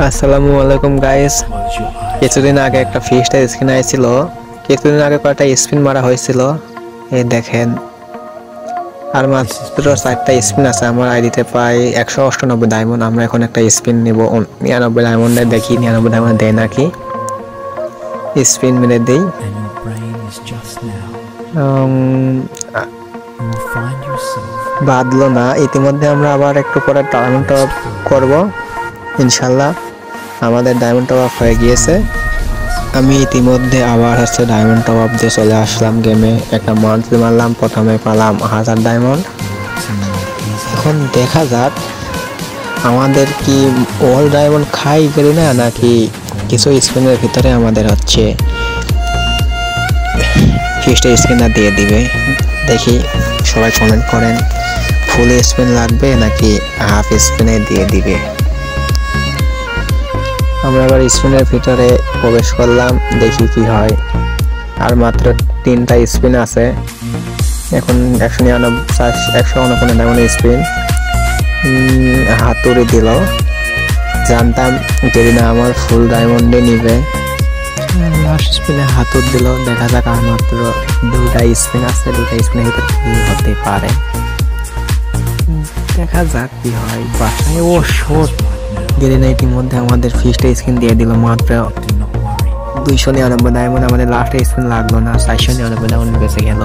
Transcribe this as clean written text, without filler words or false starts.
আসসালামু আলাইকুম গাইস। কিছুদিন আগে একটা ফিস্টের স্পিন আইছিল, কিছুদিন আগে কয়েকটা স্পিন মারা হয়েছিল। এই দেখেন, আর মাত্র 4টা স্পিন আছে আমার আইডিতে, প্রায় 198 ডায়মন্ড। আমরা এখন একটা স্পিন নিব 99 ডায়মন্ডে, দেখি 99 ডায়মন্ড দেয় নাকি। স্পিন মেরে দেই। বাদলো না। ইতিমধ্যে আমরা আবার একটু পরে ডায়মন্ড টপ করব ইনশাল্লাহ। আমাদের ডায়মন্ড টপ আপ হয়ে গিয়েছে। আমি ইতিমধ্যে আবার ডায়মন্ড টপ আপ দিয়ে চলে আসলাম গেমে। একটা মান্থলি মারলাম, প্রথমে পেলাম 1000 ডায়মন্ড। এখন দেখা যাক আমাদের কি অল ডায়মন্ড খাই করি না, নাকি কিছু স্পিনের ভিতরে আমাদের ফিস্টের স্পিনার দিয়ে দিবে। দেখি, সবাই কমেন্ট করেন, ফুল স্পিন লাগবে নাকি হাফ স্পিনে দিয়ে দিবে। আমরা আবার স্পিনের ভিতরে প্রবেশ করলাম, দেখি কি হয়। আর মাত্র 3টা স্পিন আছে এখন। 149 ডায়মন্ড স্পিন হাতুড়ি দিল। জানতাম গেরিনা আমার ফুল ডায়মন্ডে নিবে। লাস্ট স্পিনে হাতুড় দিল। দেখা যাক, আর মাত্র 2টা স্পিন আছে। 2টা স্পিনের ভিতরে কি হতে পারে, দেখা যাক কি হয়। বাসায় ও শট গেরিনা ইতিমধ্যে আমাদের ফিস্টে স্পিন দিয়ে দিল। মাত্র 299 ডায়মন্ড। আমাদের লাস্ট স্পিন লাগলো না, 499 ডায়মন্ড বেঁচে গেল।